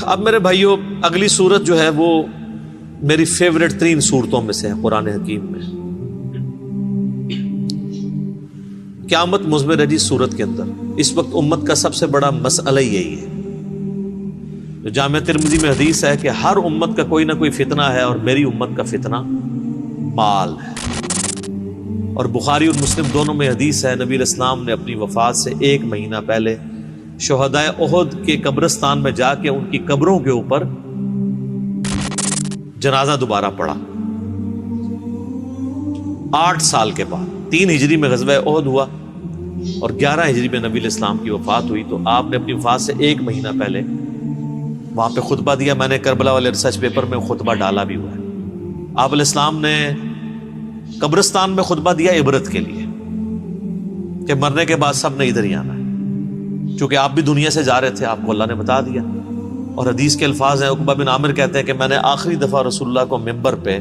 اب میرے بھائیوں، اگلی صورت جو ہے وہ میری فیوریٹ ترین صورتوں میں سے ہے قرآن حکیم میں. قیامت مضمر ہے جی صورت کے اندر. اس وقت امت کا سب سے بڑا مسئلہ یہی ہے. جو جامع ترمذی میں حدیث ہے کہ ہر امت کا کوئی نہ کوئی فتنہ ہے، اور میری امت کا فتنہ مال ہے. اور بخاری اور مسلم دونوں میں حدیث ہے، نبی علیہ السلام نے اپنی وفات سے 1 مہینہ پہلے شہدائے احد کے قبرستان میں جا کے ان کی قبروں کے اوپر جنازہ دوبارہ پڑھا. 8 سال کے بعد 3 ہجری میں غزوہ احد ہوا اور 11 ہجری میں نبی علیہ السلام کی وفات ہوئی. تو آپ نے اپنی وفات سے 1 مہینہ پہلے وہاں پہ خطبہ دیا. میں نے کربلا والے ریسرچ پیپر میں خطبہ ڈالا بھی ہوا ہے. آپ علیہ السلام نے قبرستان میں خطبہ دیا عبرت کے لیے کہ مرنے کے بعد سب نے ادھر ہی آنا ہے. چونکہ آپ بھی دنیا سے جا رہے تھے، آپ کو اللہ نے بتا دیا. اور حدیث کے الفاظ ہیں، عقبہ بن عامر کہتے ہیں کہ میں نے آخری دفعہ رسول اللہ کو ممبر پہ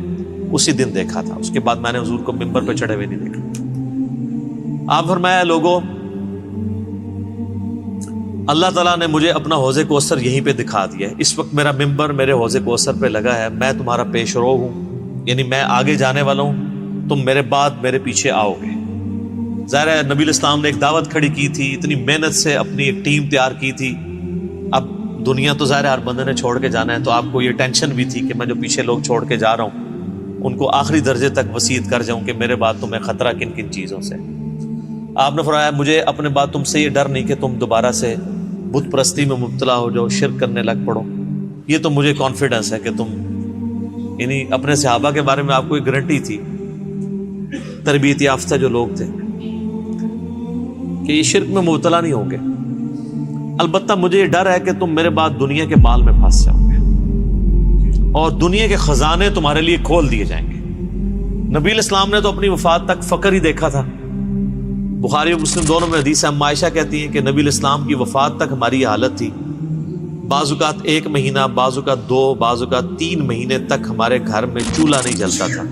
اسی دن دیکھا تھا. اس کے بعد میں نے حضور کو ممبر پہ چڑھے ہوئے نہیں دیکھا. آپ فرمایا لوگوں، اللہ تعالیٰ نے مجھے اپنا حوض کوثر یہیں پہ دکھا دیا ہے. اس وقت میرا ممبر میرے حوض کوثر پہ لگا ہے. میں تمہارا پیش رو ہوں، یعنی میں آگے جانے والا ہوں، تم میرے بعد میرے پیچھے آؤ گے. ظاہر ہے نبی علیہ السلام نے ایک دعوت کھڑی کی تھی، اتنی محنت سے اپنی ایک ٹیم تیار کی تھی. اب دنیا تو ظاہر ہر بندے نے چھوڑ کے جانا ہے، تو آپ کو یہ ٹینشن بھی تھی کہ میں جو پیچھے لوگ چھوڑ کے جا رہا ہوں ان کو آخری درجے تک وصیت کر جاؤں کہ میرے بعد تمہیں خطرہ کن کن چیزوں سے. آپ نے فرمایا مجھے اپنے بعد تم سے یہ ڈر نہیں کہ تم دوبارہ سے بت پرستی میں مبتلا ہو جاؤ، شرک کرنے لگ پڑو. یہ تو مجھے کانفیڈنس ہے کہ تم، یعنی اپنے صحابہ کے بارے میں آپ کو ایک گارنٹی تھی، تربیت یافتہ جو لوگ تھے، کہ یہ شرک میں مبتلا نہیں ہوں گے. البتہ مجھے یہ ڈر ہے کہ تم میرے بعد دنیا کے مال میں پھنس جاؤ گے اور دنیا کے خزانے تمہارے لیے کھول دیے جائیں گے. نبی علیہ السلام نے تو اپنی وفات تک فقر ہی دیکھا تھا. بخاری اور مسلم دونوں میں حدیث ہے، اما عائشہ کہتی ہیں کہ نبی علیہ السلام کی وفات تک ہماری یہ حالت تھی. بعض اوقات 1 مہینہ، بعض اوقات 2، بعض اوقات 3 مہینے تک ہمارے گھر میں چولہا نہیں جلتا تھا.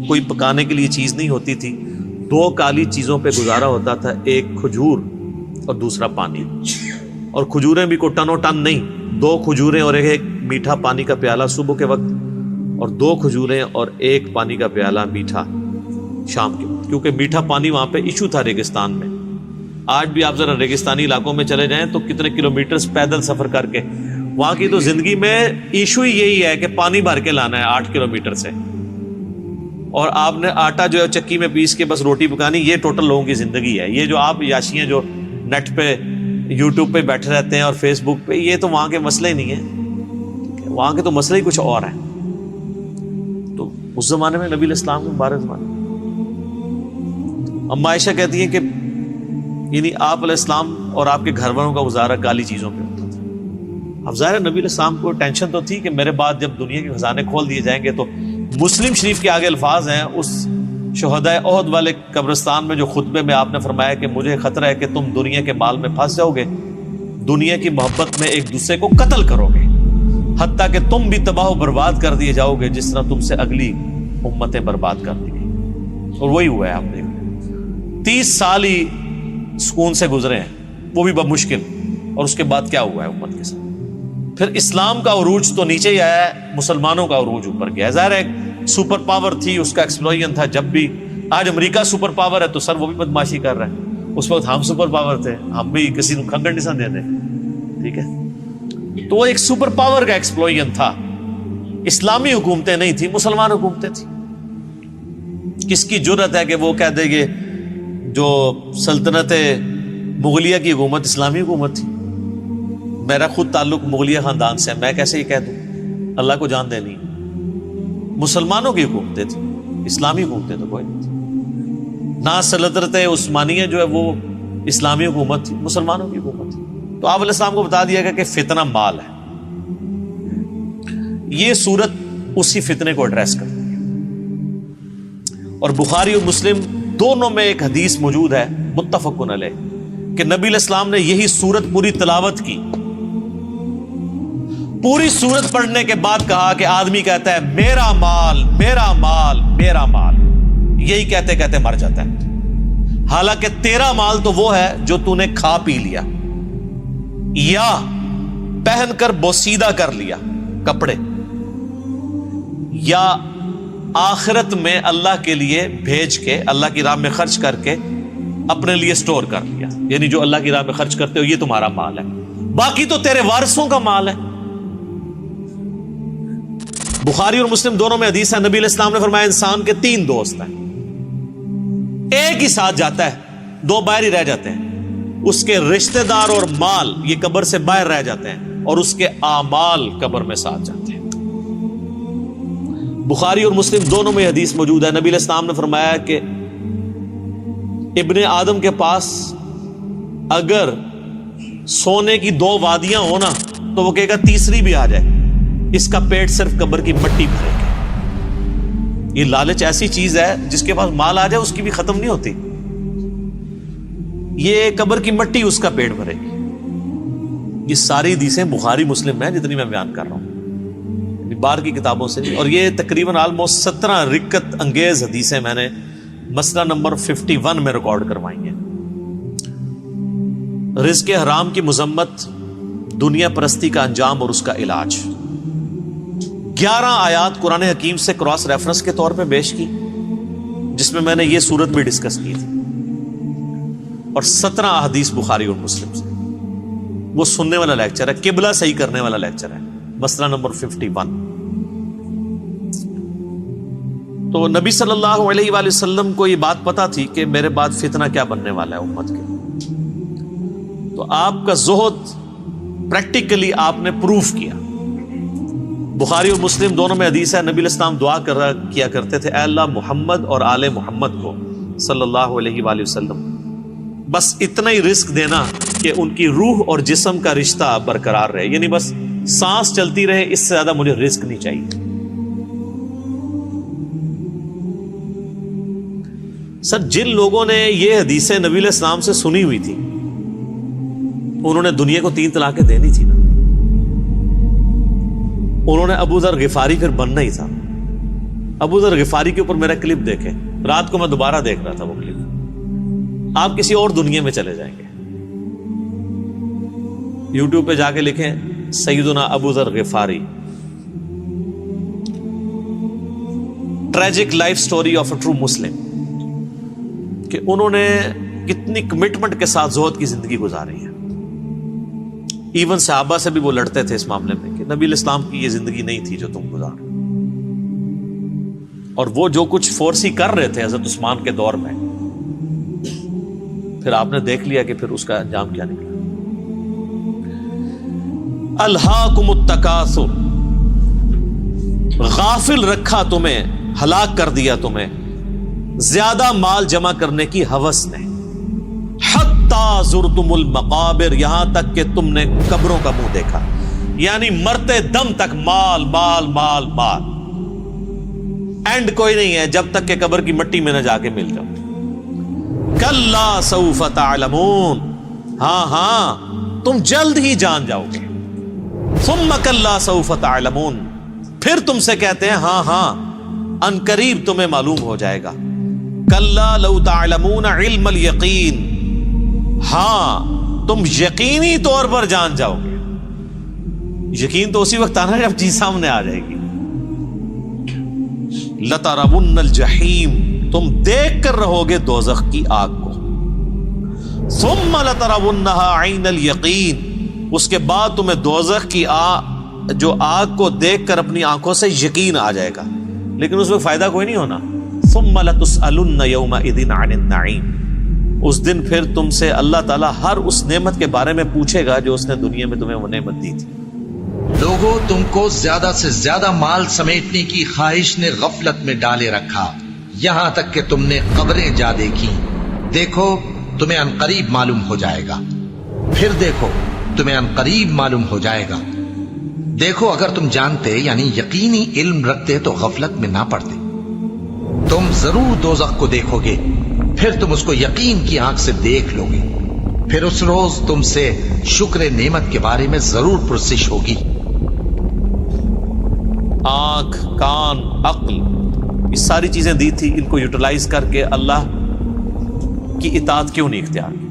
کوئی پکانے کے لیے چیز نہیں ہوتی تھی. 2 کالی چیزوں پہ گزارا ہوتا تھا، ایک کھجور اور دوسرا پانی. اور کھجوریں بھی کو ٹنو ٹن نہیں، 2 کھجوریں اور ایک میٹھا پانی کا پیالہ صبح کے وقت، اور 2 کھجوریں اور 1 پانی کا پیالہ میٹھا شام کے وقت. کیونکہ میٹھا پانی وہاں پہ ایشو تھا ریگستان میں. آج بھی آپ ذرا ریگستانی علاقوں میں چلے جائیں تو کتنے کلومیٹرز پیدل سفر کر کے، وہاں کی تو زندگی میں ایشو ہی یہی ہے کہ پانی بھر کے لانا ہے 8 کلومیٹر سے. اور آپ نے آٹا جو ہے چکی میں پیس کے بس روٹی پکانی. یہ ٹوٹل لوگوں کی زندگی ہے. یہ جو آپ یاشی ہیں جو نیٹ پہ یوٹیوب پہ بیٹھے رہتے ہیں اور فیس بک پہ، یہ تو وہاں کے مسئلے ہی نہیں ہیں. وہاں کے تو مسئلے ہی کچھ اور ہیں. تو اس زمانے میں نبی علیہ السلام کے مبارک زمانے، اما عائشہ کہتی ہیں کہ یعنی آپ علیہ السلام اور آپ کے گھر والوں کا گزارا کالی چیزوں پہ ہوتا تھا. اب ظاہر نبی علیہ السلام کو ٹینشن تو تھی کہ میرے بعد جب دنیا کے خزانے کھول دیے جائیں گے. تو مسلم شریف کے آگے الفاظ ہیں اس شہدائے احد والے قبرستان میں جو خطبے میں آپ نے فرمایا کہ مجھے خطرہ ہے کہ تم دنیا کے مال میں پھنس جاؤ گے، دنیا کی محبت میں ایک دوسرے کو قتل کرو گے، حتیٰ کہ تم بھی تباہ و برباد کر دیے جاؤ گے جس طرح تم سے اگلی امتیں برباد کر دی گئی. اور وہی ہوا ہے. آپ دیکھ 30 سال ہی سکون سے گزرے ہیں، وہ بھی بمشکل. اور اس کے بعد کیا ہوا ہے امت کے ساتھ؟ پھر اسلام کا عروج تو نیچے ہی آیا ہے، مسلمانوں کا عروج اوپر گیا. ظاہر ہے سپر پاور تھی، اس کا ایکسپلوژن تھا. جب بھی آج امریکہ سپر پاور ہے تو سر وہ بھی بدماشی کر رہا ہے. اس وقت ہم سپر پاور تھے، ہم بھی کسی کو کھنگڑ نہیں دے دیں. ٹھیک ہے، تو وہ ایک سپر پاور کا ایکسپلوژن تھا. اسلامی حکومتیں نہیں تھی، مسلمان حکومتیں تھیں. کس کی جرت ہے کہ وہ کہہ دے گے جو سلطنت مغلیہ کی حکومت اسلامی حکومت تھی؟ میرا خود تعلق مغلیہ خاندان سے ہے، میں کیسے یہ کہہ دوں؟ اللہ کو جان دینی. مسلمانوں کی حکومتیں تھیں، اسلامی حکومتیں تو کوئی نہیں تھی. نہ سلطنت عثمانیہ جو ہے وہ اسلامی حکومت تھی، مسلمانوں کی حکومت تھی. تو آپ علیہ السلام کو بتا دیا گیا کہ فتنہ مال ہے. یہ صورت اسی فتنے کو ایڈریس کرتی ہے. اور بخاری اور مسلم دونوں میں ایک حدیث موجود ہے متفق علیہ کہ نبی علیہ السلام نے یہی صورت پوری تلاوت کی. پوری صورت پڑھنے کے بعد کہا کہ آدمی کہتا ہے میرا مال میرا مال میرا مال، یہی کہتے کہتے مر جاتا ہے. حالانکہ تیرا مال تو وہ ہے جو تو نے کھا پی لیا، یا پہن کر بوسیدہ کر لیا کپڑے، یا آخرت میں اللہ کے لیے بھیج کے، اللہ کی راہ میں خرچ کر کے اپنے لیے سٹور کر لیا، یعنی جو اللہ کی راہ میں خرچ کرتے ہو یہ تمہارا مال ہے، باقی تو تیرے وارثوں کا مال ہے۔ بخاری اور مسلم دونوں میں حدیث ہے، نبی علیہ السلام نے فرمایا انسان کے 3 دوست ہیں، ایک ہی ساتھ جاتا ہے، 2 باہر ہی رہ جاتے ہیں، اس کے رشتہ دار اور مال یہ قبر سے باہر رہ جاتے ہیں، اور اس کے اعمال قبر میں ساتھ جاتے ہیں۔ بخاری اور مسلم دونوں میں حدیث موجود ہے، نبی علیہ السلام نے فرمایا کہ ابن آدم کے پاس اگر سونے کی 2 وادیاں ہو نا تو وہ کہے گا تیسری بھی آ جائے، اس کا پیٹ صرف قبر کی مٹی بھرے گا۔ یہ لالچ ایسی چیز ہے جس کے پاس مال آ جائے اس کی بھی ختم نہیں ہوتی، یہ قبر کی مٹی اس کا پیٹ بھرے گی۔ یہ ساری حدیثیں بخاری مسلم میں جتنی میں بیان کر رہا ہوں، باہر کی کتابوں سے، اور یہ تقریباً آلموسٹ 17 رکت انگیز حدیثیں میں نے مسئلہ نمبر 51 میں ریکارڈ کروائی ہیں۔ رزق حرام کی مذمت، دنیا پرستی کا انجام اور اس کا علاج۔ 11 آیات قرآن حکیم سے کراس ریفرنس کے طور پہ پیش کی، جس میں میں نے یہ صورت بھی ڈسکس کی تھی، اور 17 احادیث بخاری اور مسلم سے۔ وہ سننے والا لیکچر ہے، قبلہ صحیح کرنے والا لیکچر ہے، مسئلہ نمبر 51۔ تو نبی صلی اللہ علیہ وآلہ وسلم کو یہ بات پتا تھی کہ میرے بعد فتنہ کیا بننے والا ہے امت کے، تو آپ کا زہد پریکٹیکلی آپ نے پروف کیا۔ بخاری اور مسلم دونوں میں حدیث ہے، نبی علیہ السلام دعا کیا کرتے تھے، اے اللہ محمد اور آل محمد کو صلی اللہ علیہ وآلہ وسلم بس اتنا ہی رزق دینا کہ ان کی روح اور جسم کا رشتہ برقرار رہے، یعنی بس سانس چلتی رہے، اس سے زیادہ مجھے رزق نہیں چاہیے۔ سر جن لوگوں نے یہ حدیثیں نبی علیہ السلام سے سنی ہوئی تھی، انہوں نے دنیا کو 3 طلاقیں دینی تھی نا، انہوں نے ابو ذر غفاری پھر بننا ہی تھا۔ ابو ذر غفاری کے اوپر میرا کلپ دیکھیں، رات کو میں دوبارہ دیکھ رہا تھا وہ کلپ، آپ کسی اور دنیا میں چلے جائیں گے۔ یوٹیوب پہ جا کے لکھیں سیدنا Abu Dharr Ghifari, tragic life story of a true Muslim, کہ انہوں نے کتنی کمٹمنٹ کے ساتھ زہد کی زندگی گزاری ہے۔ ایون صحابہ سے بھی وہ لڑتے تھے اس معاملے میں کہ نبی علیہ السلام کی یہ زندگی نہیں تھی جو تم گزار، اور وہ جو کچھ فورسی کر رہے تھے حضرت عثمان کے دور میں، پھر آپ نے دیکھ لیا کہ پھر اس کا انجام کیا نکلا۔ الہاکم التکاثر، غافل رکھا تمہیں، ہلاک کر دیا تمہیں زیادہ مال جمع کرنے کی ہوس نے، حتی زرتم المقابر، یہاں تک کہ تم نے قبروں کا منہ دیکھا، یعنی مرتے دم تک مال مال مال مال، اینڈ کوئی نہیں ہے جب تک کہ قبر کی مٹی میں نہ جا کے مل جاؤ۔ کلا سوف تعلمون، ہاں تم جلد ہی جان جاؤ گے۔ ثم کلا سوف تعلمون، پھر تم سے کہتے ہیں ہاں ان قریب تمہیں معلوم ہو جائے گا۔ کلا لو تعلمون علم الیقین، ہاں تم یقینی طور پر جان جاؤ گے۔ یقین تو اسی وقت آنا جب چیز سامنے آ جائے گی۔ لترون الجحیم، تم دیکھ کر رہو گے دوزخ کی آگ کو۔ ثم لترونها عین الیقین، اس کے بعد تمہیں دوزخ کی جو آگ کو دیکھ کر اپنی آنکھوں سے یقین آ جائے گا، لیکن اس میں فائدہ کوئی نہیں ہونا۔ ثم لتسألن یومئذ عن النعیم، اس دن پھر تم سے اللہ تعالیٰ ہر اس نعمت کے بارے میں پوچھے گا جو اس نے دنیا میں تمہیں وہ نعمت دی تھی۔ لوگوں، تم کو زیادہ سے زیادہ مال سمیٹنے کی خواہش نے غفلت میں ڈالے رکھا، یہاں تک کہ تم نے قبریں جا دیکھی۔ دیکھو تمہیں عنقریب معلوم ہو جائے گا، پھر دیکھو تمہیں عنقریب معلوم ہو جائے گا۔ دیکھو اگر تم جانتے یعنی یقینی علم رکھتے تو غفلت میں نہ پڑتے۔ تم ضرور دوزخ کو دیکھو گے، پھر تم اس کو یقین کی آنکھ سے دیکھ لو گے، پھر اس روز تم سے شکر نعمت کے بارے میں ضرور پرسش ہوگی۔ آنکھ، کان، عقل، یہ ساری چیزیں دی تھی، ان کو یوٹیلائز کر کے اللہ کی اطاعت کیوں نہیں اختیار کی؟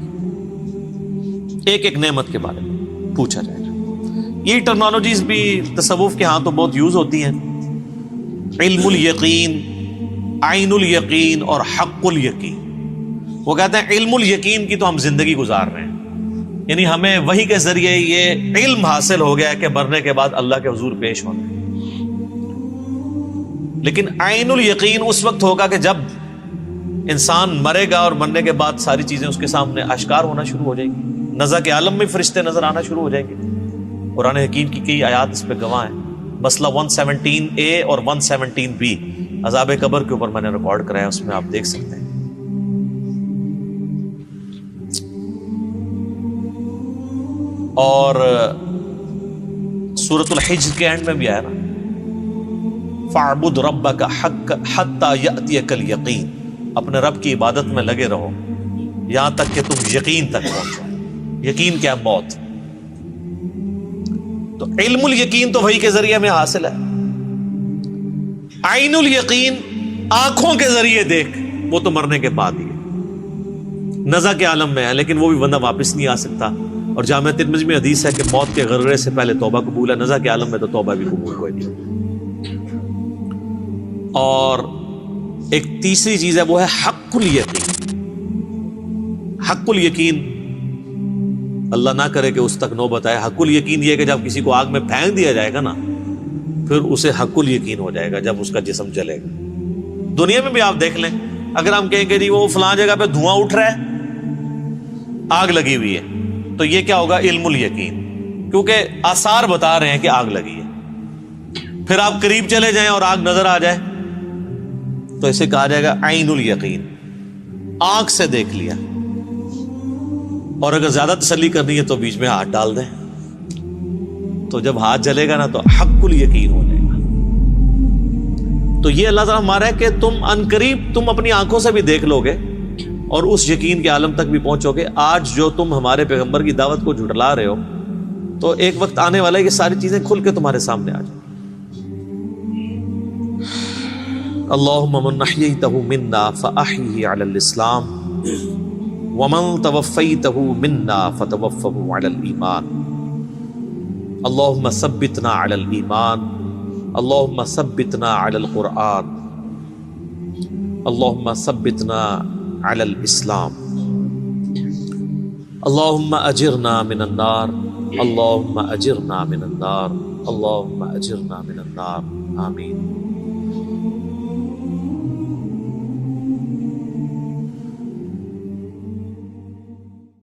ایک ایک نعمت کے بارے میں پوچھا جائے گا۔ یہ ٹرمنالوجیز بھی تصوف کے ہاں تو بہت یوز ہوتی ہیں، علم الیقین، عین الیقین اور حق الیقین۔ وہ کہتے ہیں علم الیقین کی تو ہم زندگی گزار رہے ہیں، یعنی ہمیں وحی کے ذریعے یہ علم حاصل ہو گیا ہے کہ مرنے کے بعد اللہ کے حضور پیش ہونا ہے۔ لیکن عین الیقین اس وقت ہوگا کہ جب انسان مرے گا اور مرنے کے بعد ساری چیزیں اس کے سامنے اشکار ہونا شروع ہو جائیں گی، نزع کے عالم میں فرشتے نظر آنا شروع ہو جائیں گے۔ قرآن حکیم کی کئی آیات اس پہ گواہ ہیں، مسئلہ 117A اور 117B عذاب قبر کے اوپر میں نے ریکارڈ کرایا، اس میں آپ دیکھ سکتے ہیں۔ اور سورۃ الحجر کے اینڈ میں بھی آیا نا، فَاعْبُدْ رَبَّكَ حَتَّى يَأْتِيَكَ الْيَقِينُ، اپنے رب کی عبادت میں لگے رہو یہاں تک کہ تم یقین تک پہنچو۔ یقین کیا؟ موت۔ تو علم الیقین تو وحی کے ذریعے ہمیں حاصل ہے، عین الیقین آنکھوں کے ذریعے دیکھ، وہ تو مرنے کے بعد ہی ہے، نزع کے عالم میں ہے، لیکن وہ بھی بندہ واپس نہیں آ سکتا۔ اور جامع ترمذی میں حدیث ہے کہ موت کے غرغرے سے پہلے توبہ قبول ہے، نزع کے عالم میں تو توبہ بھی قبول کوئی نہیں۔ اور ایک تیسری چیز ہے، وہ ہے حق الیقین۔ حق الیقین اللہ نہ کرے کہ اس تک نوبت آئے۔ حق الیقین یہ ہے کہ جب کسی کو آگ میں پھینک دیا جائے گا نا، پھر اسے حق الیقین ہو جائے گا جب اس کا جسم جلے گا۔ دنیا میں بھی آپ دیکھ لیں، اگر ہم کہیں کہ جی وہ فلاں جگہ پہ دھواں اٹھ رہا ہے، آگ لگی ہوئی ہے، تو یہ کیا ہوگا؟ علم الیقین، کیونکہ آثار بتا رہے ہیں کہ آگ لگی ہے۔ پھر آپ قریب چلے جائیں اور آگ نظر آ جائے تو اسے کہا جائے گا عین الیقین، آنکھ سے دیکھ لیا۔ اور اگر زیادہ تسلی کرنی ہے تو بیچ میں ہاتھ ڈال دیں، تو جب ہاتھ جلے گا نا تو حق الیقین ہو جائے گا۔ تو یہ اللہ تعالیٰ ہمارا ہے کہ تم عنقریب تم اپنی آنکھوں سے بھی دیکھ لو گے اور اس یقین کے عالم تک بھی پہنچو گے۔ آج جو تم ہمارے پیغمبر کی دعوت کو جھٹلا رہے ہو، تو ایک وقت آنے والا ہے کہ ساری چیزیں کھل کے تمہارے سامنے آ جائیں۔ اللہم من احییتہ منا فاحیہ علی الاسلام ومن توفیتہ منا فتوفہ علی الایمان، اللہم ثبتنا علی الایمان، اللہم ثبتنا علی القرآن، اللہم ثبتنا علی الاسلام، اللہم اجرنا من النار، اللہم اجرنا من النار، اللہم اجرنا من النار، آمین۔